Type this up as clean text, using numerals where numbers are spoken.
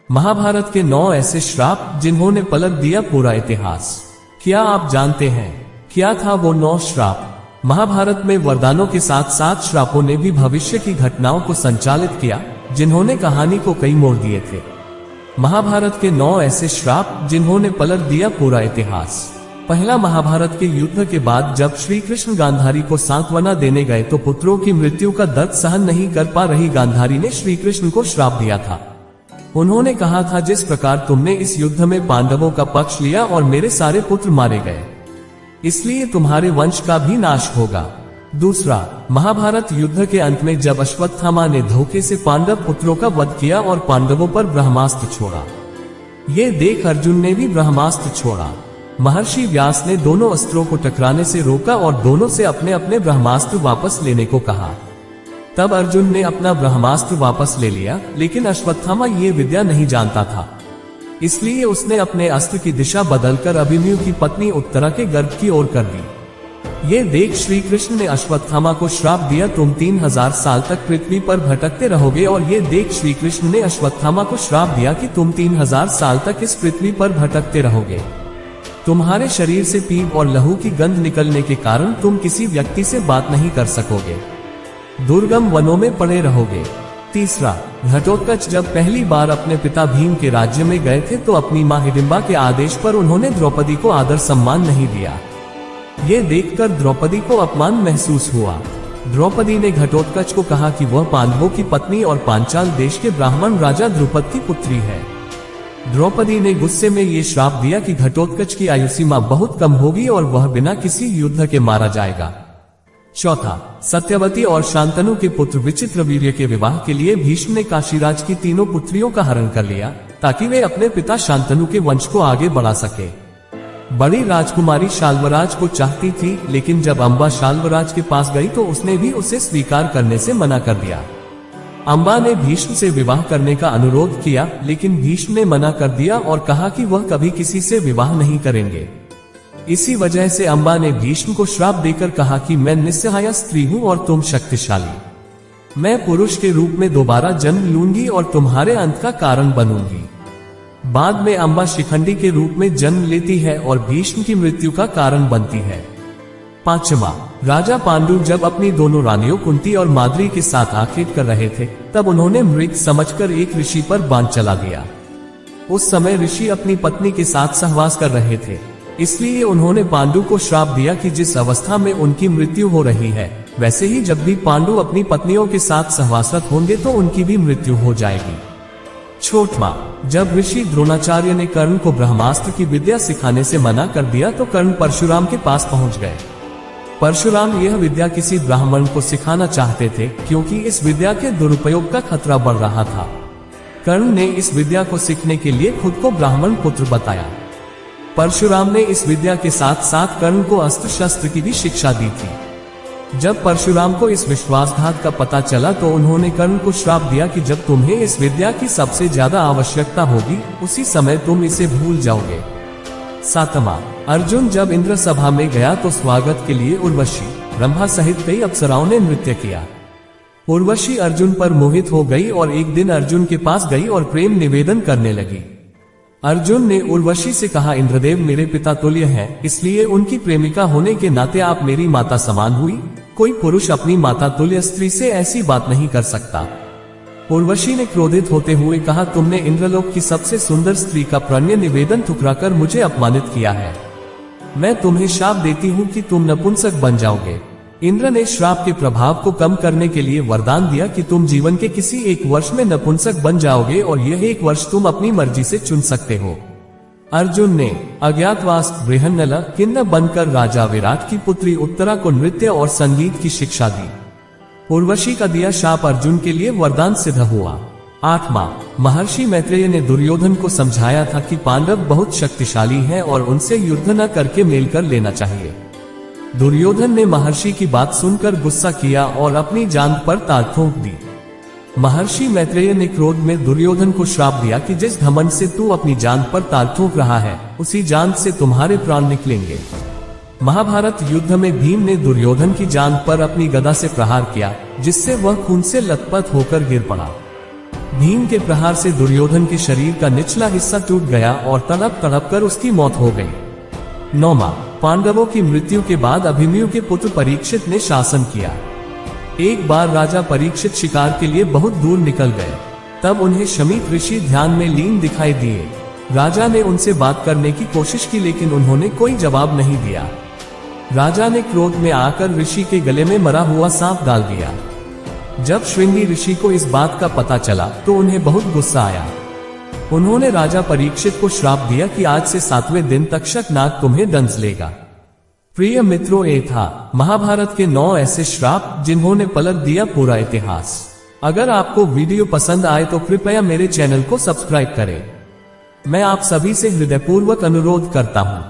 महाभारत के 9 ऐसे श्राप जिन्होंने पलट दिया पूरा इतिहास। क्या आप जानते हैं क्या था वो 9 श्राप? महाभारत में वरदानों के साथ साथ श्रापों ने भी भविष्य की घटनाओं को संचालित किया, जिन्होंने कहानी को कई मोड़ दिए थे। महाभारत के 9 ऐसे श्राप जिन्होंने पलट दिया पूरा इतिहास। पहला, महाभारत के युद्ध के बाद जब श्री कृष्ण गांधारी को सांत्वना देने गए तो पुत्रों की मृत्यु का दर्द सहन नहीं कर पा रही गांधारी ने श्री कृष्ण को श्राप दिया था। उन्होंने कहा था, जिस प्रकार तुमने इस युद्ध में पांडवों का पक्ष लिया और मेरे सारे पुत्र मारे गए, इसलिए तुम्हारे वंश का भी नाश होगा। दूसरा, महाभारत युद्ध के अंत में जब अश्वत्थामा ने धोखे से पांडव पुत्रों का वध किया और पांडवों पर ब्रह्मास्त्र छोड़ा, ये देख अर्जुन ने भी ब्रह्मास्त्र छोड़ा। महर्षि व्यास ने दोनों अस्त्रों को टकराने से रोका और दोनों से अपने अपने ब्रह्मास्त्र वापस लेने को कहा। तब अर्जुन ने अपना ब्रह्मास्त्र वापस ले लिया, लेकिन अश्वत्थामा ये विद्या नहीं जानता था, इसलिए उसने अपने अस्त्र की दिशा बदलकर अभिमन्यु की पत्नी उत्तरा के गर्भ की ओर कर दी। ये देख श्री कृष्ण ने अश्वत्थामा को श्राप दिया, तुम 3000 साल तक पृथ्वी पर भटकते रहोगे। और ये देख श्री कृष्ण ने अश्वत्थामा को श्राप दिया कि तुम 3000 साल तक इस पृथ्वी पर भटकते रहोगे। तुम्हारे शरीर से पीप और लहू की गंध निकलने के कारण तुम किसी व्यक्ति से बात नहीं कर सकोगे, दुर्गम वनों में पड़े रहोगे। तीसरा, घटोत्कच जब पहली बार अपने पिता भीम के राज्य में गए थे तो अपनी मां हिडिंबा के आदेश पर उन्होंने द्रौपदी को आदर सम्मान नहीं दिया। ये देखकर द्रौपदी को अपमान महसूस हुआ। द्रौपदी ने घटोत्कच को कहा कि वह पांडवों की पत्नी और पांचाल देश के ब्राह्मण राजा द्रुपद की पुत्री है। द्रौपदी ने गुस्से में ये श्राप दिया कि घटोत्कच की आयु सीमा बहुत कम होगी और वह बिना किसी युद्ध के मारा जाएगा। चौथा, सत्यवती और शांतनु के पुत्र विचित्रवीर्य के विवाह के लिए भीष्म ने काशीराज की तीनों पुत्रियों का हरण कर लिया, ताकि वे अपने पिता शांतनु के वंश को आगे बढ़ा सके। बड़ी राजकुमारी शाल्वराज को चाहती थी, लेकिन जब अम्बा शाल्वराज के पास गई तो उसने भी उसे स्वीकार करने से मना कर दिया। अम्बा ने भीष्म से विवाह करने का अनुरोध किया, लेकिन भीष्म ने मना कर दिया और कहा कि वह कभी किसी से विवाह नहीं करेंगे। इसी वजह से अम्बा ने भीष्म को श्राप देकर कहा कि मैं निस्सहाय स्त्री हूँ और तुम शक्तिशाली। मैं पुरुष के रूप में दोबारा जन्म लूंगी और तुम्हारे अंत का कारण बनूंगी। बाद में अम्बा शिखंडी के रूप में जन्म लेती है और भीष्म की मृत्यु का कारण बनती है। पांचवा, राजा पांडु जब अपनी दोनों रानियों कुंती और माद्री के साथ आखेट कर रहे थे, तब उन्होंने मृत समझकर एक ऋषि पर बाण चला दिया। उस समय ऋषि अपनी पत्नी के साथ सहवास कर रहे थे, इसलिए उन्होंने पांडु को श्राप दिया कि जिस अवस्था में उनकी मृत्यु हो रही है, वैसे ही जब भी पांडु अपनी पत्नियों के साथ सहवासरत होंगे तो उनकी भी मृत्यु हो जाएगी। छठवां, जब ऋषि द्रोणाचार्य ने कर्ण को ब्रह्मास्त्र की विद्या सिखाने से मना कर दिया तो कर्ण परशुराम के पास पहुंच गए। परशुराम यह विद्या किसी ब्राह्मण को सिखाना चाहते थे, क्योंकि इस विद्या के दुरुपयोग का खतरा बढ़ रहा था। कर्ण ने इस विद्या को सीखने के लिए खुद को ब्राह्मण पुत्र बताया। परशुराम ने इस विद्या के साथ साथ कर्ण को अस्त्र शस्त्र की भी शिक्षा दी थी। जब परशुराम को इस विश्वासघात का पता चला तो उन्होंने कर्ण को श्राप दिया कि जब तुम्हें इस विद्या की सबसे ज्यादा आवश्यकता होगी, उसी समय तुम इसे भूल जाओगे। सातवां, अर्जुन जब इंद्र सभा में गया तो स्वागत के लिए उर्वशी, ब्रह्मा सहित कई अप्सराओं ने नृत्य किया। उर्वशी अर्जुन पर मोहित हो गई और एक दिन अर्जुन के पास गई और प्रेम निवेदन करने लगी। अर्जुन ने उर्वशी से कहा, इंद्रदेव मेरे पिता तुल्य हैं, इसलिए उनकी प्रेमिका होने के नाते आप मेरी माता समान हुई। कोई पुरुष अपनी माता तुल्य स्त्री से ऐसी बात नहीं कर सकता। उर्वशी ने क्रोधित होते हुए कहा, तुमने इंद्रलोक की सबसे सुंदर स्त्री का प्रणय निवेदन ठुकराकर मुझे अपमानित किया है। मैं तुम्हें शाप देती हूँ कि तुम नपुंसक बन जाओगे। इंद्र ने श्राप के प्रभाव को कम करने के लिए वरदान दिया कि तुम जीवन के किसी एक वर्ष में नपुंसक बन जाओगे और यह एक वर्ष तुम अपनी मर्जी से चुन सकते हो। अर्जुन ने अज्ञातवास बृहन्नला किन्नर बनकर राजा विराट की पुत्री उत्तरा को नृत्य और संगीत की शिक्षा दी। उर्वशी का दिया शाप अर्जुन के लिए वरदान सिद्ध हुआ। आठवां, महर्षि मैत्रेय ने दुर्योधन को समझाया था कि पांडव बहुत शक्तिशाली हैं और उनसे युद्ध न करके मेल कर लेना चाहिए। दुर्योधन ने महर्षि की बात सुनकर गुस्सा किया और अपनी जान पर ताल ठोक दी। महर्षि मैत्रेय ने क्रोध में दुर्योधन को श्राप दिया कि जिस घमंड से तू अपनी जान पर ताल ठोक रहा है, उसी जान से तुम्हारे प्राण निकलेंगे। महाभारत युद्ध में भीम ने दुर्योधन की जान पर अपनी गदा से प्रहार किया, जिससे वह खून से लथपथ होकर गिर पड़ा। भीम के प्रहार से दुर्योधन के शरीर का निचला हिस्सा टूट गया और तड़प तड़प कर उसकी मौत हो गई। 9वां, पांडवों की मृत्यु के बाद अभिमन्यु के पुत्र परीक्षित ने शासन किया। एक बार राजा परीक्षित शिकार के लिए बहुत दूर निकल गए। तब उन्हें शमीक ऋषि ध्यान में लीन दिखाई दिए। राजा ने उनसे बात करने की कोशिश की लेकिन उन्होंने कोई जवाब नहीं दिया। राजा ने क्रोध में आकर ऋषि के गले में मरा हुआ सांप डाल दिया। जब श्रृंगी ऋषि को इस बात का पता चला तो उन्हें बहुत गुस्सा आया। उन्होंने राजा परीक्षित को श्राप दिया कि आज से 7वें दिन तक शकनाग तुम्हें दंश लेगा। प्रिय मित्रों, ये था महाभारत के 9 ऐसे श्राप जिन्होंने पलट दिया पूरा इतिहास। अगर आपको वीडियो पसंद आए तो कृपया मेरे चैनल को सब्सक्राइब करें। मैं आप सभी से हृदयपूर्वक अनुरोध करता हूँ।